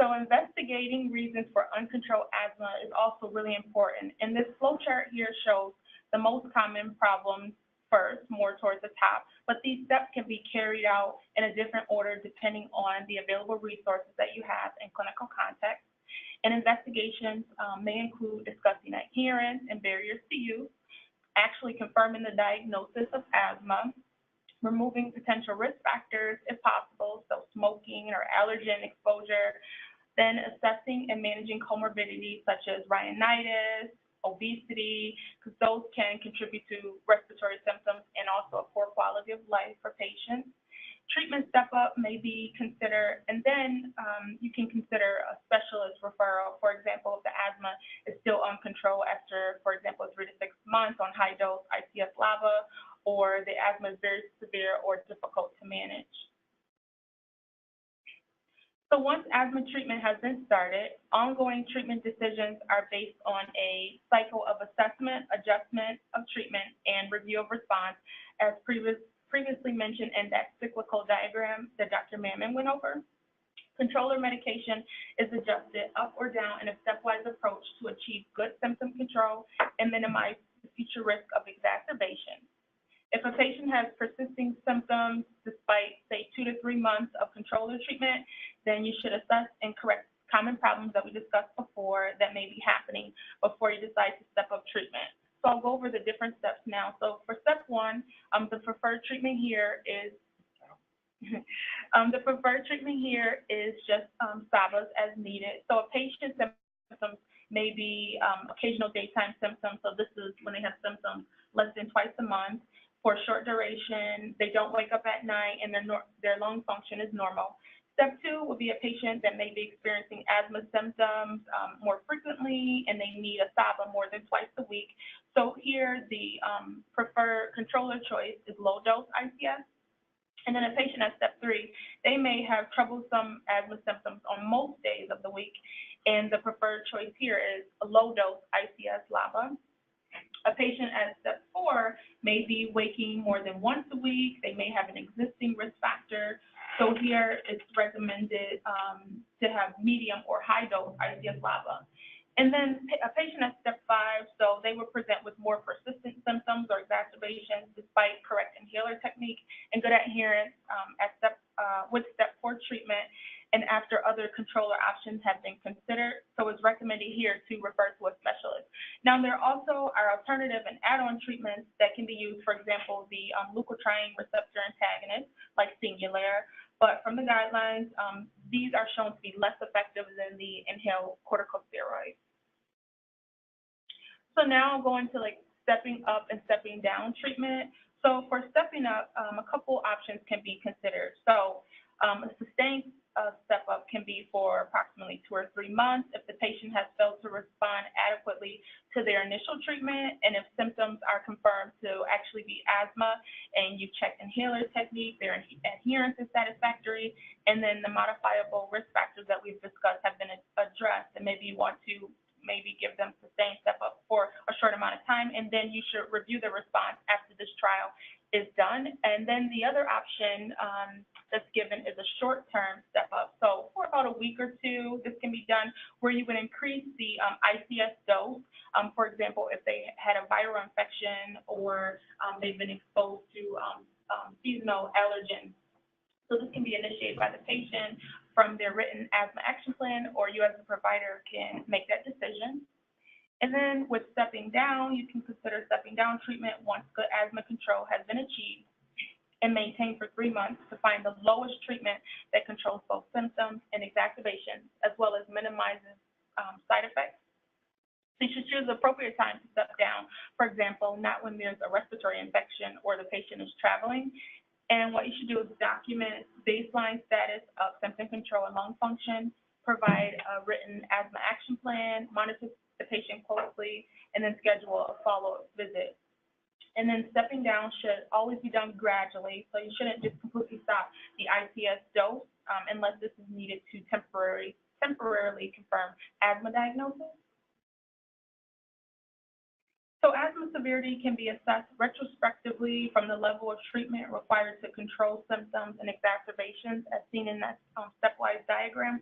So investigating reasons for uncontrolled asthma is also really important. And this flow chart here shows the most common problems first, more towards the top, but these steps can be carried out in a different order depending on the available resources that you have in clinical context. And investigations may include discussing adherence and barriers to use, actually confirming the diagnosis of asthma, removing potential risk factors if possible, so smoking or allergen exposure, then assessing and managing comorbidities such as rhinitis, obesity, because those can contribute to respiratory symptoms and also a poor quality of life for patients. Treatment step-up may be considered, and then you can consider a specialist referral. For example, if the asthma is still uncontrolled after, for example, 3 to 6 months on high-dose ICS LABA, or the asthma is very severe or difficult to manage. So once asthma treatment has been started, ongoing treatment decisions are based on a cycle of assessment, adjustment of treatment, and review of response, as previously mentioned in that cyclical diagram that Dr. Mammon went over. Controller medication is adjusted up or down in a stepwise approach to achieve good symptom control and minimize the future risk of exacerbation. If a patient has persisting symptoms despite, say, 2 to 3 months of controller treatment, then you should assess and correct common problems that we discussed before that may be happening before you decide to step up treatment. So I'll go over the different steps now. So for step 1, the preferred treatment here is just SABAs as needed. So a patient's symptoms may be occasional daytime symptoms. So this is when they have symptoms less than twice a month. For short duration, they don't wake up at night, and their lung function is normal. Step 2 would be a patient that may be experiencing asthma symptoms more frequently, and they need a SABA more than twice a week. So here, the preferred controller choice is low-dose ICS. And then a patient at step 3, they may have troublesome asthma symptoms on most days of the week, and the preferred choice here is a low-dose ICS LABA. A patient at step 4 may be waking more than once a week. They may have an existing risk factor. So here it's recommended to have medium or high dose ICS LABA. And then a patient at step 5, so they will present with more persistent symptoms or exacerbations despite correct inhaler technique and good adherence with step 4 treatment, and after other controller options have been considered. So it's recommended here to refer to a specialist. Now, there also are alternative and add-on treatments that can be used, for example, the leukotriene receptor antagonist, like Singulair, but from the guidelines, these are shown to be less effective than the inhaled corticosteroids. So now I'll go into like stepping up and stepping down treatment. So for stepping up, a couple options can be considered. So a sustained step up can be for approximately 2 or 3 months if the patient has failed to respond adequately to their initial treatment, and if symptoms are confirmed to actually be asthma, and you check inhaler technique, their adherence is satisfactory, and then the modifiable risk factors that we've discussed have been addressed, and maybe you want to give them sustained step up for a short amount of time, and then you should review the response after this trial is done. And then the other option that's given is a short-term step up. So for about a week or two, this can be done where you would increase the ICS dose. For example, if they had a viral infection or they've been exposed to seasonal allergens. So this can be initiated by the patient from their written asthma action plan, or you as a provider can make that decision. And then with stepping down, you can consider stepping down treatment once good asthma control has been achieved and maintained for 3 months to find the lowest treatment that controls both symptoms and exacerbations, as well as minimizes side effects. So you should choose the appropriate time to step down. For example, not when there's a respiratory infection or the patient is traveling. And what you should do is document baseline status of symptom control and lung function, provide a written asthma action plan, monitor the patient closely, and then schedule a follow-up visit. And then stepping down should always be done gradually, so you shouldn't just completely stop the ICS dose unless this is needed to temporarily confirm asthma diagnosis. So asthma severity can be assessed retrospectively from the level of treatment required to control symptoms and exacerbations as seen in that stepwise diagram.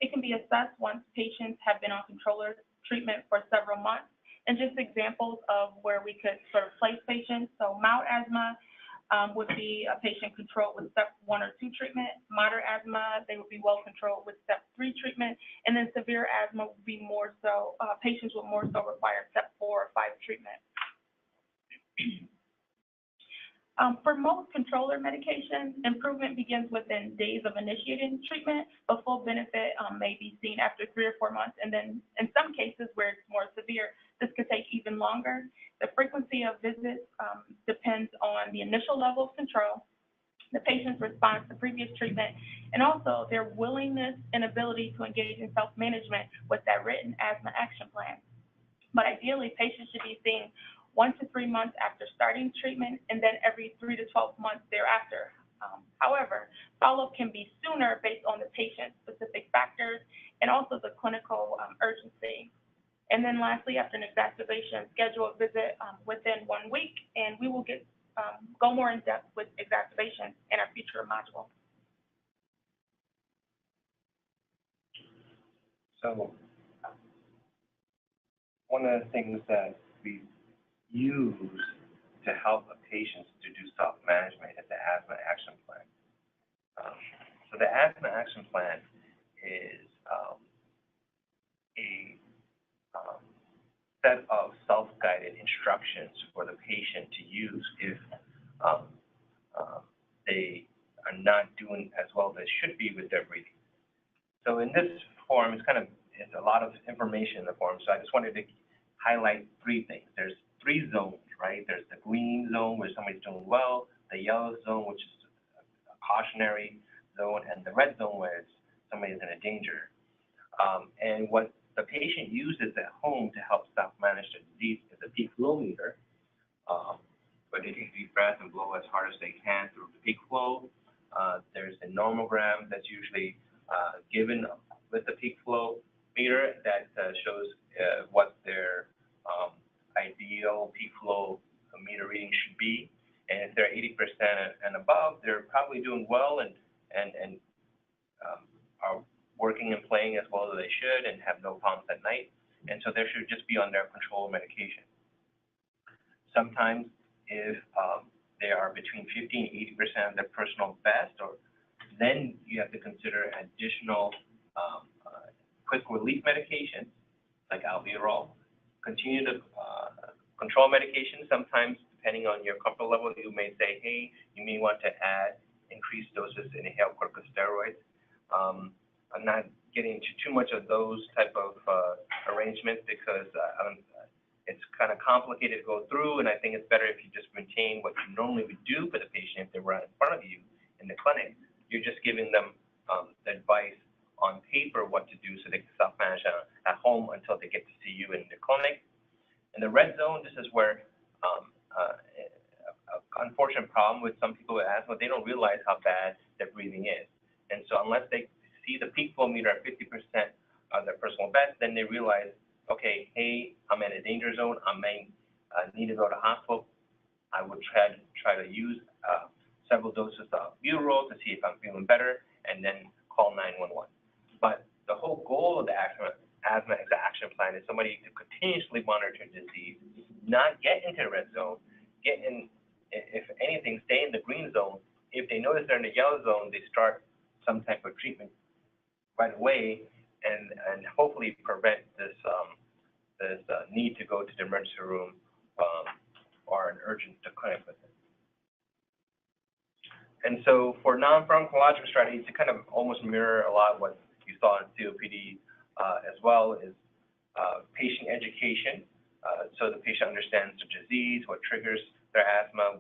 It can be assessed once patients have been on controller treatment for several months. And just examples of where we could sort of place patients. So mild asthma would be a patient controlled with step 1 or 2 treatment. Moderate asthma, they would be well controlled with step 3 treatment. And then severe asthma would be more so, patients would more so require step 4 or 5 treatment. For most controller medications, improvement begins within days of initiating treatment, but full benefit may be seen after 3 or 4 months. And then in some cases where it's more severe, this could take even longer. The frequency of visits depends on the initial level of control, the patient's response to previous treatment, and also their willingness and ability to engage in self-management with that written asthma action plan. But ideally, patients should be seen 1 to 3 months after starting treatment, and then every 3 to 12 months thereafter. However, follow-up can be sooner based on the patient's specific factors and also the clinical urgency. And then lastly, after an exacerbation, schedule a visit within 1 week, and we will go more in depth with exacerbation in our future module. So one of the things that we use to help patients to do self-management is the asthma action plan. So the asthma action plan is a set of self-guided instructions for the patient to use if they are not doing as well as they should be with their breathing. So in this form, it's a lot of information in the form. So I just wanted to highlight 3 things. There's 3 zones, right? There's the green zone where somebody's doing well, the yellow zone, which is a cautionary zone, and the red zone where somebody's in a danger. And what the patient uses at home to help self-manage the disease is a peak flow meter, where they take a deep breath and blow as hard as they can through the peak flow. There's a nomogram that's usually given with the peak flow meter that shows what their ideal peak flow meter reading should be. And if they're 80% and above, they're probably doing well and are working and playing as well as they should and have no problems at night. And so they should just be on their control medication. Sometimes if they are between 50 and 80% of their personal best, then you have to consider additional quick relief medications like albuterol. Continue to control medication. Sometimes, depending on your comfort level, you may say, hey, you may want to add increased doses in inhaled corticosteroids. I'm not getting into too much of those type of arrangements because it's it's kind of complicated to go through, and I think it's better if you just maintain what you normally would do for the patient if they were in front of you in the clinic. You're just giving them the advice on paper what to do so they can self-manage at home until they get to see you in the clinic. In the red zone, this is where an unfortunate problem with some people with asthma, they don't realize how bad their breathing is. And so unless they see the peak flow meter at 50% of their personal best, then they realize, okay, hey, I'm in a danger zone, I may need to go to hospital. I would try to use several doses of Referral to see if I'm feeling better, and then call 911. But the whole goal of the asthma action plan is somebody to continuously monitor disease, not get into the red zone, get in, if anything, stay in the green zone. If they notice they're in the yellow zone, they start some type of treatment right away, and hopefully prevent this need to go to the emergency room or an urgent clinic visit. And so for non-pharmacological strategies, to kind of almost mirror a lot of what you saw in COPD as well, is patient education. So the patient understands the disease, what triggers their asthma,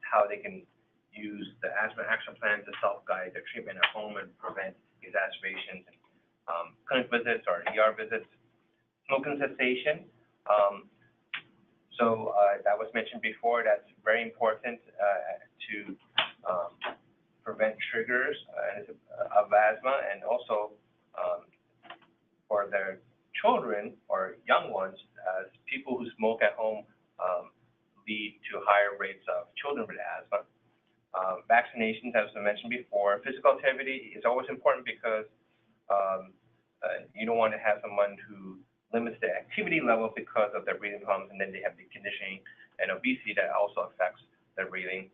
how they can use the asthma action plan to self-guide their treatment at home and prevent exacerbations, clinic visits or ER visits. Smoking cessation. So that was mentioned before. That's very important to prevent triggers of asthma, and also for their children or young ones, people who smoke at home lead to higher rates of children with asthma. Vaccinations, as I mentioned before. Physical activity is always important because you don't want to have someone who limits their activity level because of their breathing problems, and then they have the conditioning and obesity that also affects their breathing.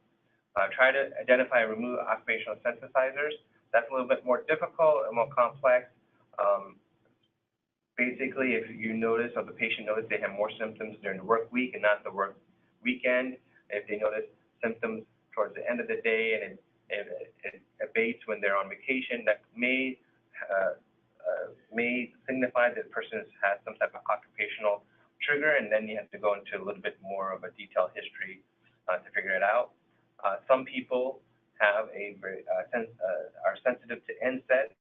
Try to identify and remove occupational sensitizers. That's a little bit more difficult and more complex. Basically, if you notice or the patient notices they have more symptoms during the work week and not the work weekend, if they notice symptoms towards the end of the day and it abates when they're on vacation, that may signify that the person has some type of occupational trigger, and then you have to go into a little bit more of a detailed history to figure it out. Some people have are sensitive to NSAIDs,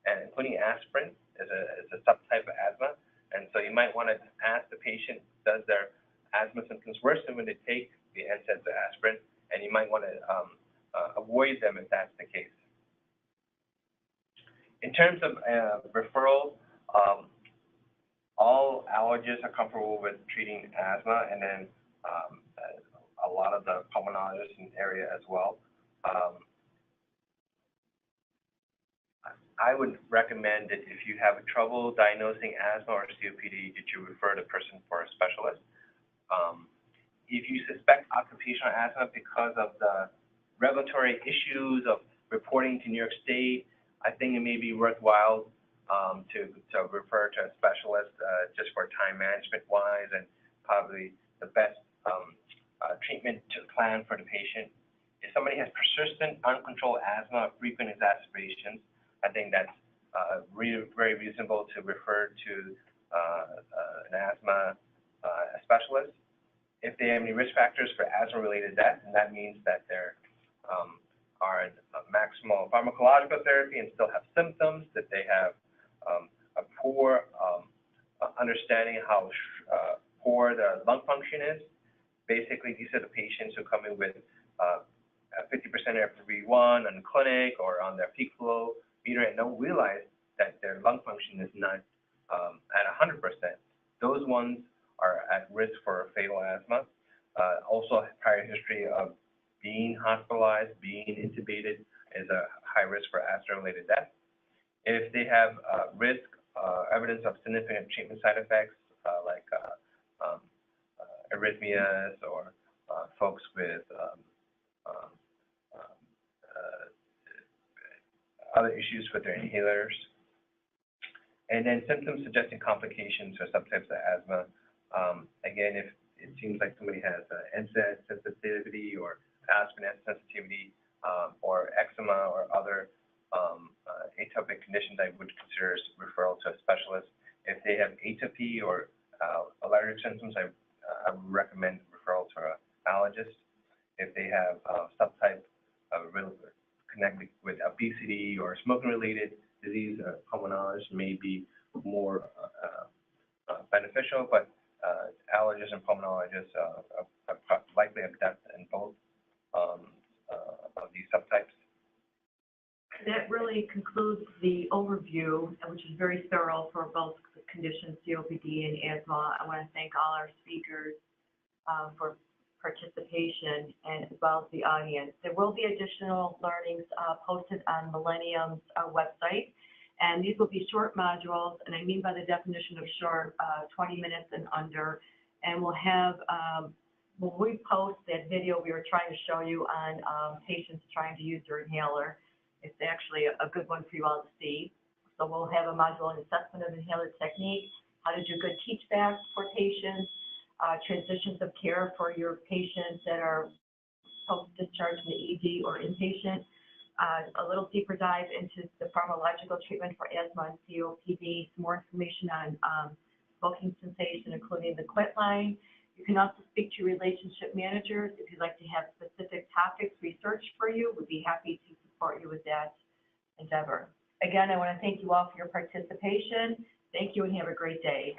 and including aspirin is a subtype of asthma. And so you might want to ask the patient, does their asthma symptoms worsen when they take the NSAIDs or aspirin? And you might want to avoid them if that's the case. In terms of referral, all allergists are comfortable with treating asthma, and then a lot of the pulmonologists in the area as well. I would recommend that if you have trouble diagnosing asthma or COPD, that you refer the person for a specialist. If you suspect occupational asthma because of the regulatory issues of reporting to New York State, I think it may be worthwhile to refer to a specialist just for time management wise, and probably the best treatment to plan for the patient. If somebody has persistent, uncontrolled asthma, frequent exacerbations, I think that's very reasonable to refer to an asthma specialist. If they have any risk factors for asthma-related death, and that means that they're are in maximal pharmacological therapy and still have symptoms, that they have a poor understanding how poor the lung function is. Basically, these are the patients who come in with 50% FEV1 on clinic or on their peak flow meter and don't realize that their lung function is not at 100%. Those ones are at risk for fatal asthma. Also, prior history of being hospitalized, being intubated is a high risk for asthma-related death. If they have evidence of significant treatment side effects like arrhythmias or folks with other issues with their inhalers. And then symptoms suggesting complications or subtypes of asthma. Again, if it seems like somebody has NSAID sensitivity or aspirin sensitivity or eczema or other atopic conditions, I would consider referral to a specialist. If they have atopy or allergic symptoms, I would recommend referral to an allergist. If they have subtype connected with obesity or smoking-related disease, a pulmonologist may be more beneficial, but allergists and pulmonologists likely have depth in both of these subtypes. That really concludes the overview, which is very thorough for both conditions, COPD and asthma. I want to thank all our speakers for participation and as well as the audience. There will be additional learnings posted on Millennium's website, and these will be short modules, and I mean by the definition of short, 20 minutes and under, and we'll have, when we post that video we were trying to show you on patients trying to use their inhaler, it's actually a good one for you all to see. So we'll have a module on assessment of inhaler technique, how to do good teach back for patients, transitions of care for your patients that are post-discharge in the ED or inpatient, a little deeper dive into the pharmacological treatment for asthma and COPD, some more information on smoking cessation, including the quit line. You can also speak to relationship managers if you'd like to have specific topics researched for you. We'd be happy to support you with that endeavor. Again, I want to thank you all for your participation. Thank you and have a great day.